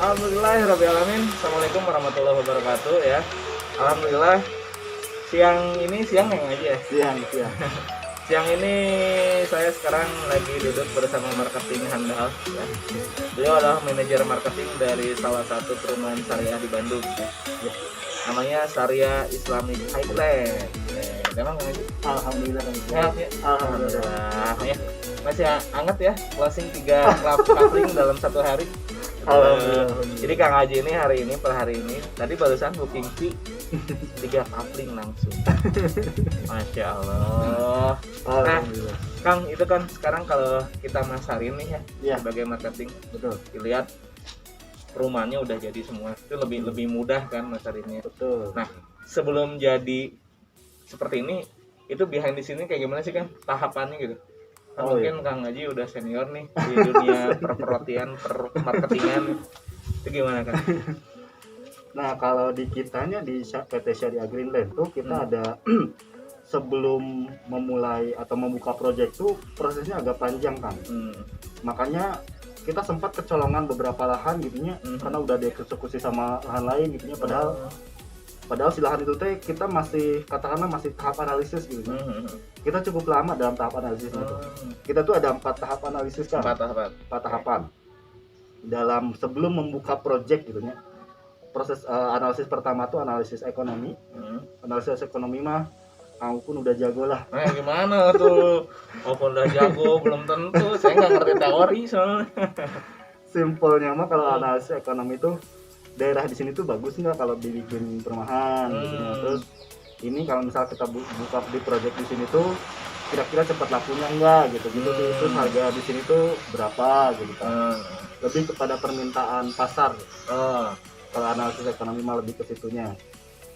Alhamdulillahirabbil alamin. Assalamualaikum warahmatullahi wabarakatuh ya. Alhamdulillah siang yang aja ya. Siang. Siang ini saya sekarang lagi duduk bersama marketing handal ya. Beliau adalah manajer marketing dari salah satu perumahan syariah di Bandung ya. Namanya Syariah Islamic Highland. Memang nggak sih? Alhamdulillah. Sehat ya? Alhamdulillah. Ya. Masih hangat ya, closing 3 coupling dalam satu hari. Alhamdulillah. Jadi Kang Haji ini per hari ini tadi barusan booking fee 3 coupling langsung. Masya Allah. Alhamdulillah. Kang, itu kan sekarang kalau kita masarin nih ya, Iya. sebagai marketing, Betul. dilihat perumahannya udah jadi semua, itu lebih mudah kan masarinnya. Betul. Nah, sebelum jadi seperti ini, itu behind di sini kayak gimana sih Kang tahapannya gitu? Kan mungkin Kang Haji udah senior nih di dunia perprotian, permarketingan. Itu gimana Kang? Nah, kalau di kitanya di PT Syariah Greenland tuh kita ada sebelum memulai atau membuka proyek tuh prosesnya agak panjang kan. Makanya kita sempat kecolongan beberapa lahan gitunya karena udah dieksekusi sama lahan lain gitunya, padahal si lahan itu teh kita masih katakanlah masih tahap analisis gitu. Kita cukup lama dalam tahap analisis itu. Kita tuh ada 4 tahap analisis kan. 4 tahapan. Dalam sebelum membuka proyek gitu ya. Proses analisis pertama tuh analisis ekonomi. Analisis ekonomi mah kamu pun udah jago lah. Nah, gimana tuh? Oh, udah jago belum tentu. Saya nggak ngerti teori soalnya. Simpelnya mah kalau analisis ekonomi tuh daerah di sini tuh bagus nggak kalau dibikin perumahan gitu ya. Terus ini kalau misal kita buka di proyek di sini tuh kira-kira cepat lakunya enggak gitu. Terus harga di sini tuh berapa gitu kan. Lebih kepada permintaan pasar. Kalau analisis ekonomi mah lebih ke situnya.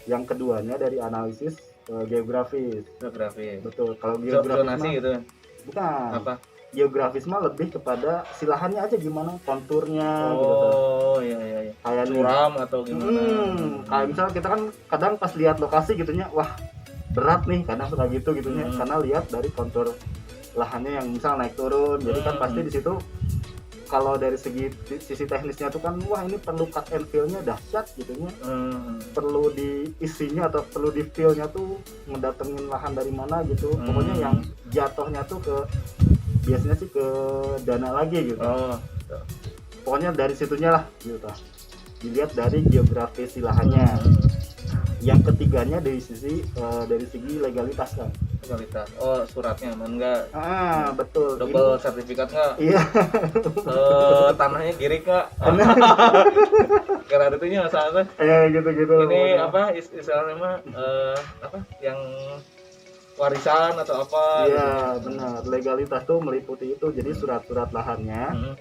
Yang keduanya dari analisis geografis. Betul. Kalau geografis zonasi mah, gitu. bukan. Apa? Geografis mah lebih kepada silahannya aja gimana konturnya gitu. Oh, iya. Kayak curam atau gimana? Kayak misalnya kita kan kadang pas lihat lokasi gitunya, wah berat nih, kadang suka gitu gitunya, karena lihat dari kontur lahannya yang misal naik turun. Jadi kan pasti di situ kalau dari sisi teknisnya tuh kan, wah ini perlu cut and fill-nya dahsyat gitunya. Perlu diisinya atau perlu di fill-nya tuh ngedatengin lahan dari mana gitu. Pokoknya yang jatuhnya tuh ke biasanya sih ke dana lagi gitu. Pokoknya dari situnya lah gitu. Dilihat dari geografis lahannya. Yang ketiganya dari segi legalitas kan. Legalitas. Oh, suratnya aman enggak? Betul. Double sertifikat enggak? Iya. Tanahnya girik enggak? Karena itunya masalah. Gitu. Ini apa istilahnya mah apa yang warisan atau apa? Iya, benar. Legalitas tuh meliputi itu. Jadi surat-surat lahannya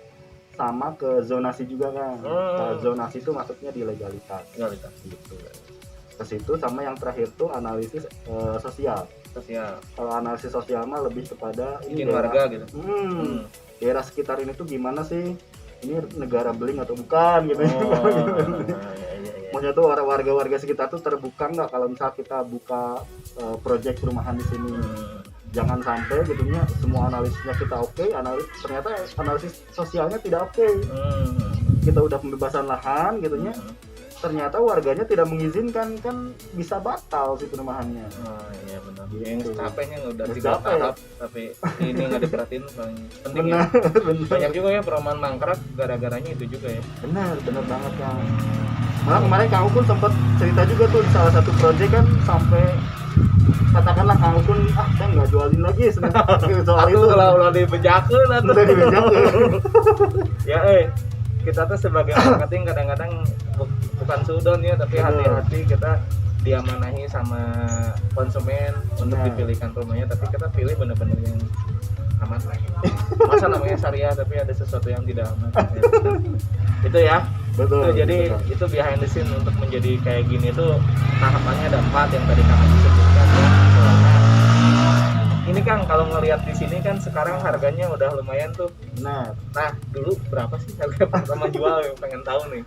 sama ke zonasi juga kan. Zonasi itu maksudnya di legalitas gitu. Ke situ sama yang terakhir tuh analisis sosial. Kalau analisis sosial mah lebih kepada ini warga gitu. Daerah sekitar ini tuh gimana sih? Ini negara beling atau bukan gitu. Iya. Maksudnya tuh warga-warga sekitar tuh terbuka nggak kalau misal kita buka proyek perumahan di sini. Jangan sampai gitunya semua analisisnya kita oke, ternyata analisis sosialnya tidak oke. Kita udah pembebasan lahan gitunya. Ternyata warganya tidak mengizinkan, kan bisa batal si perumahannya. Iya benar. Gitu. Yang capeknya udah 3 tahap tapi ini nggak diperhatiin paling penting. Benar. Banyak juga ya perumahan mangkrak gara-garanya itu juga ya. Benar banget Kang. Malah kemarin Kang Ukun sempat cerita juga tuh di salah satu proyek kan, sampai katakanlah Kang Ukun saya nggak jualin lagi sebenarnya soal itu. Kalau udah dibejakeun atuh. Udah dibejakeun. Ya kita tuh sebagai marketing kadang-kadang bukan sudon ya, tapi hati-hati kita diamanahi sama konsumen untuk dipilihkan rumahnya, tapi kita pilih benar-benar yang aman lah. Masa namanya syariah tapi ada sesuatu yang tidak aman. Itu ya. Betul. Jadi itu behind the scene untuk menjadi kayak gini tuh tahapannya ada 4 yang tadi Kang sebutkan ya. Ini Kang kalau ngelihat di sini kan sekarang harganya udah lumayan tuh. Nah dulu berapa sih harga pertama jual, yang pengen tahu nih.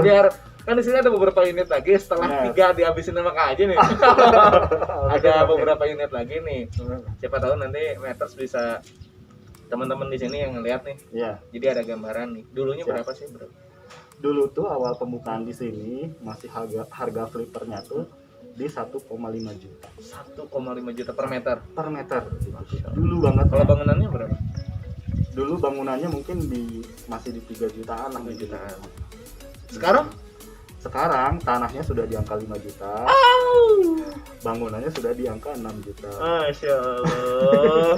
Biar kan di sini ada beberapa unit lagi setelah 3 dihabisin sama Kak Haji nih. Ada beberapa unit lagi nih. Siapa tahu nanti Matters bisa teman-teman di sini yang ngelihat nih. Jadi ada gambaran nih. Dulunya berapa sih, Bro? Dulu tuh awal pembukaan di sini masih harga flippernya tuh di 1,5 juta 1,5 juta per meter. per meter. Masya Allah. Dulu banget. Kalau bangunannya berapa? Dulu bangunannya mungkin masih di 3 jutaan lah. 3 jutaan. Sekarang? Sekarang tanahnya sudah di angka 5 juta. Bangunannya sudah di angka 6 juta. Masya Allah.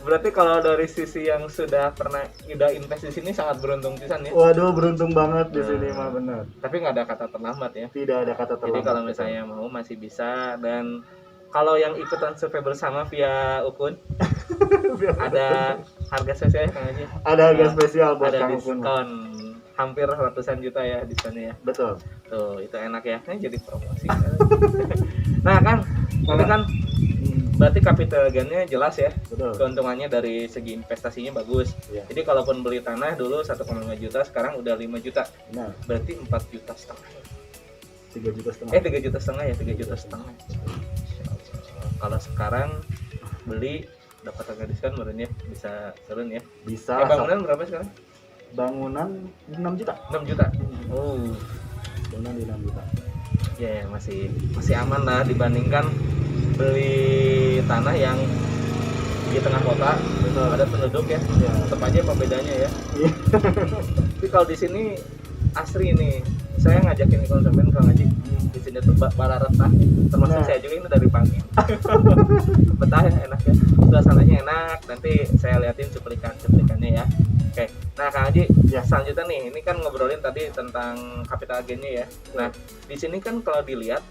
Berarti kalau dari sisi yang sudah invest di sini sangat beruntung pisan ya. Waduh, beruntung banget di sini mah benar. Tapi nggak ada kata terlambat ya. Tidak ada kata terlambat. Jadi kalau misalnya mau masih bisa. Dan kalau yang ikutan survei bersama via Ukun ada harga spesial Kang Haji. Ada harga spesial buat ada Kang Ukun. diskon hampir ratusan juta ya diskonnya ya. Betul. Tuh itu enak ya. Ini jadi promosi. Nah Kang, ini kan berarti capital gain-nya jelas ya. Betul. Keuntungannya dari segi investasinya bagus. Ya. Jadi kalaupun beli tanah dulu 1,5 juta, sekarang udah 5 juta. Nah, Berarti 4 juta setengah. 3 juta setengah. 3 juta setengah ya, 3 juta setengah. Masya Allah. Kalau sekarang beli dapat harga diskon mungkin ya bisa turun ya. Bisa. Bangunan berapa sekarang? Bangunan 6 juta. 6 juta. Oh. Bangunan di 6 juta. Ya, masih aman lah dibandingkan beli tanah yang di tengah kota. Betul. Ada penduduk ya. Ya. Tetap aja apa bedanya ya. Iya. Tapi kalau di sini asri nih, saya ngajakin konsumen Kang Haji di sini tuh bara retah, termasuk Nah. saya juga ini dari pagi. Betah ya, enak ya, suasananya enak. Nanti saya liatin cuplikannya ya. Oke, nah Kang Haji, Ya. selanjutnya nih, ini kan ngobrolin tadi tentang capital gain-nya ya. Nah, di sini kan kalau dilihat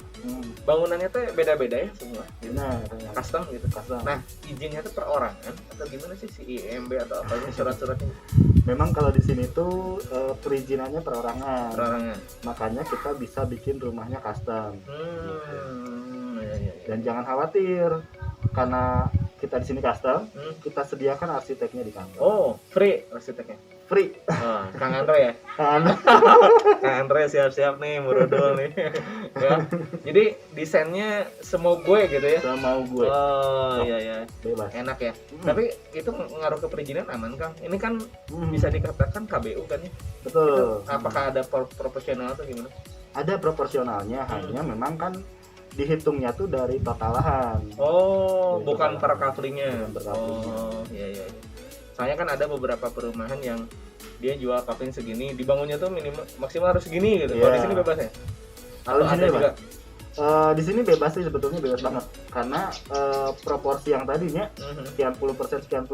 bangunannya tuh beda-beda ya semua, gitu. Nah, Custom gitu. Custom. Nah, izinnya tuh perorangan atau gimana sih si IMB atau apa sih surat-suratnya? memang kalau di sini tuh perizinannya perorangan. Perorangan. Makanya kita bisa bikin rumahnya custom. Iya. Dan jangan khawatir karena kita di sini custom, Hmm. kita sediakan arsiteknya di kantor. Oh, free arsiteknya. Free. Oh, Kang Andre ya. Kan? Kang Andre siap-siap nih merudul nih. Ya. Jadi desainnya semau gue gitu ya. Sama gue. Oh, iya. Bebas. Enak ya. Tapi itu ngaruh ke perizinan aman, Kang. Ini kan Hmm. bisa dikatakan KBU kan ya. Betul. Itu apakah ada proporsional atau gimana? Ada proporsionalnya, hanya memang kan dihitungnya tuh dari total lahan. Oh, Dari bukan total per lahan. couplingnya. Bukan per couplingnya. Oh, iya. Soalnya kan ada beberapa perumahan yang dia jual coupling segini, dibangunnya tuh minimal maksimal harus segini gitu. Kalau Iya. di sini bebas ya? Kalau Atau di sini ada bebas. juga? Di sini bebas sih, sebetulnya bebas banget karena proporsi yang tadinya Mhm. sekian puluh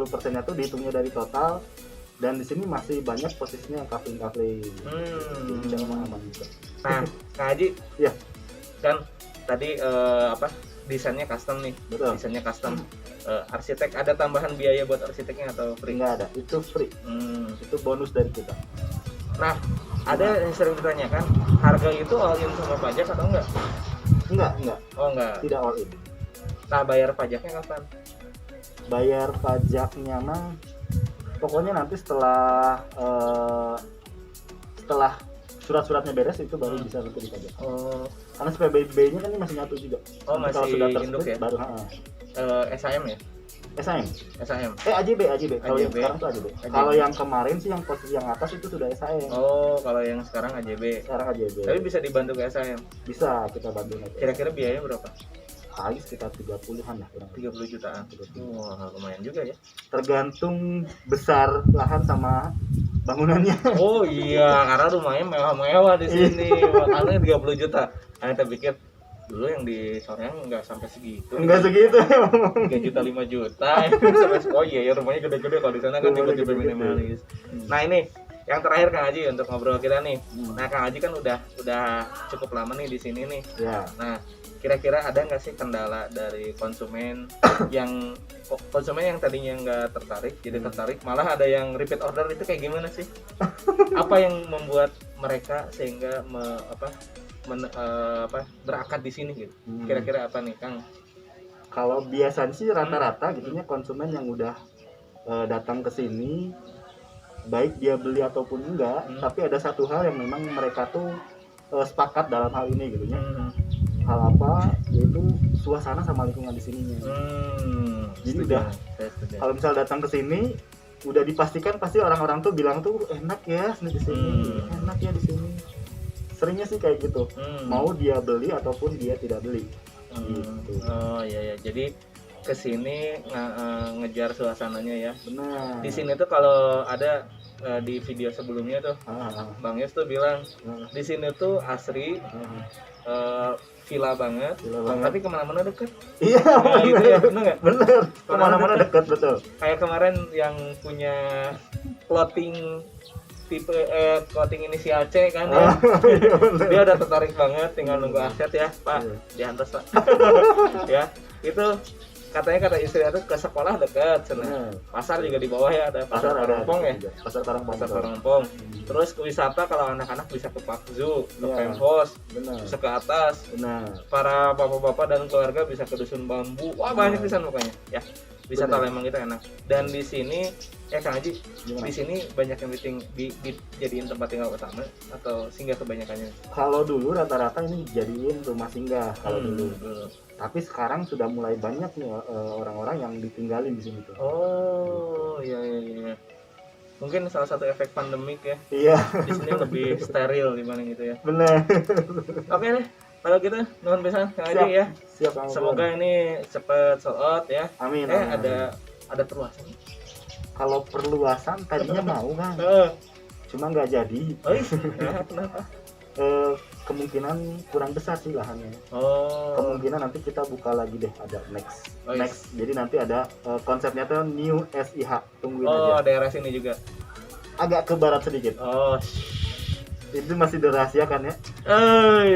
persennya tuh dihitungnya dari total, dan di sini masih banyak posisinya yang kafling. Jadi insya Allah aman juga. Nah, Kak Haji, Iya. kan tadi desainnya custom nih, Betul. desainnya custom. Arsitek ada tambahan biaya buat arsiteknya atau free? Enggak ada, itu free, itu bonus dari kita. Nah, ada yang sering ditanyakan, harga itu all in sama pajak atau enggak? Enggak, Oh enggak. tidak all in. Nah, bayar pajaknya kapan? Bayar pajaknya mah pokoknya nanti setelah surat-suratnya beres itu baru bisa nanti dipajak. Oh, Karena SPBB-nya kan ini masih nyatu juga. Oh, Nanti kalau masih sudah induk tersebut ya? baru SAM ya? SAM. SAM. AJB. Kalau yang AJB. sekarang tuh AJB. AJB. Kalau yang kemarin sih yang posisi yang atas itu sudah SAM. Oh, kalau yang sekarang AJB. Sekarang AJB. Tapi bisa dibantu ke SAM. Bisa kita bantu nanti. Kira-kira biayanya berapa? Paling sekitar 30-an lah kurang. 30 jutaan. Wah, lumayan juga ya. Tergantung besar lahan sama bangunannya. Oh iya, karena rumahnya mewah-mewah di sini. Makanya 30 juta. Nah, kita pikir dulu yang di Soreang nggak sampai segitu. Enggak segitu. 3 juta 5 juta. Oh iya, rumahnya gede-gede, kalau di sana kan Rumahnya tipe-tipe gede-gede. minimalis. Nah, ini yang terakhir Kang Haji untuk ngobrol kita nih. Hmm. Nah, Kang Haji kan udah cukup lama nih di sini nih. Ya. Nah, kira-kira ada nggak sih kendala dari konsumen yang tadinya nggak tertarik jadi tertarik, malah ada yang repeat order, itu kayak gimana sih? Apa yang membuat mereka sehingga berakad di sini gitu? Kira-kira apa nih, Kang? Kalau biasanya sih rata-rata gitunya konsumen yang udah datang ke sini, baik dia beli ataupun enggak, tapi ada satu hal yang memang mereka tuh sepakat dalam hal ini gitunya. Hal apa? Yaitu suasana sama lingkungan di sininya. Jadi Setuju. udah Saya setuju. kalau misal datang ke sini udah dipastikan pasti orang-orang tuh bilang tuh enak ya di sini, enak ya di sini. Seringnya sih kayak gitu. Mau dia beli ataupun dia tidak beli. Gitu. Oh iya ya. Jadi kesini ngejar suasananya ya. Benar. Di sini tuh kalau ada di video sebelumnya tuh Bang Yus tuh bilang di sini tuh asri villa banget, tapi kemana-mana deket. Iya, Nah, gitu ya, bener nggak? bener. Kemana-mana dekat betul. Kayak kemarin yang punya clothing tipe clothing inisial C kan ya. Iya, bener. Dia udah tertarik banget, tinggal nunggu aset ya Pak, Iya. diantar Pak. Ya itu katanya kata istri itu ke sekolah dekat sana. Pasar juga di bawah ya, ada pasar Karangpong ya, Pasar Karangpong. pasar Karangpong. Terus ke wisata kalau anak-anak bisa ke Park Zoo, ke Iya. Pemhos, Benar. bisa ke atas. Benar. Para bapak-bapak dan keluarga bisa ke Dusun Bambu. Wah banyak di sana pokoknya ya. Wisata Benar. Lembang itu enak. Dan di sini Kang Haji, Gimana? di sini banyak yang dijadiin tempat tinggal utama atau singgah kebanyakannya? Kalau dulu rata-rata ini dijadiin rumah singgah kalau dulu. Dulu. Tapi sekarang sudah mulai banyak nih orang-orang yang ditinggalin di sini tuh. Oh, iya iya iya. Mungkin salah satu efek pandemik ya. Iya, Di sini lebih steril dibanding itu ya. benar. Oke deh. Kalau gitu nuhun pisan Kang Haji Siap. ya. Siap Kang Semoga Obon. ini cepet sold out ya. Amin. amin. Ada perluasan. Kalau perluasan tadinya mau kan, cuma nggak jadi. Oh, iya. Kenapa? Kemungkinan kurang besar sih lahannya. Oh. Kemungkinan nanti kita buka lagi deh, ada next. Oh, iya. Next. Jadi nanti ada konsepnya tuh New SIH. Tungguin Oh, aja. daerah sini juga. Agak ke barat sedikit. Oh. Itu masih dirahasiakan ya.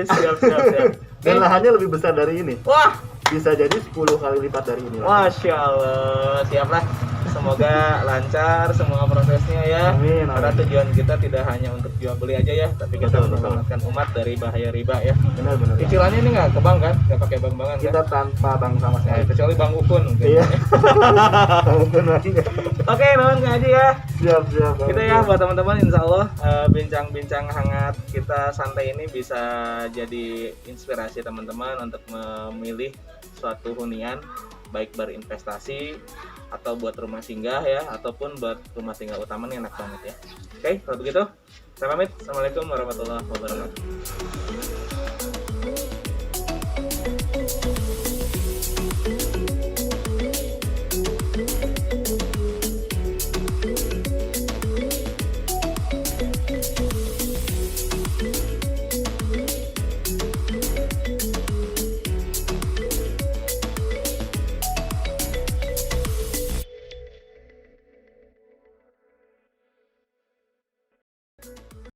Siap siap. Dan lahannya lebih besar dari ini. Wah, Bisa jadi 10 kali lipat dari ini. Masya Allah, siaplah. Semoga lancar semua prosesnya ya. Amin, Karena amin. tujuan kita tidak hanya untuk jual beli aja ya, tapi kita Betul, menyelamatkan umat dari bahaya riba ya. Benar-benar. Cicilannya ini nggak ke bank kan? Nggak pakai bank-bankan kan? Kita tanpa bank sama sekali. Kecuali Bang Ukun mungkin. Iya. Mungkin lagi. Oke, nuhun Kang Haji ya. Siap. Gitu ya buat teman-teman, insya Allah bincang-bincang hangat kita santai ini bisa jadi inspirasi teman-teman untuk memilih suatu hunian baik berinvestasi atau buat rumah singgah ya, ataupun buat rumah singgah utama nih enak banget ya. Oke, kalau begitu saya pamit. Assalamualaikum warahmatullahi wabarakatuh.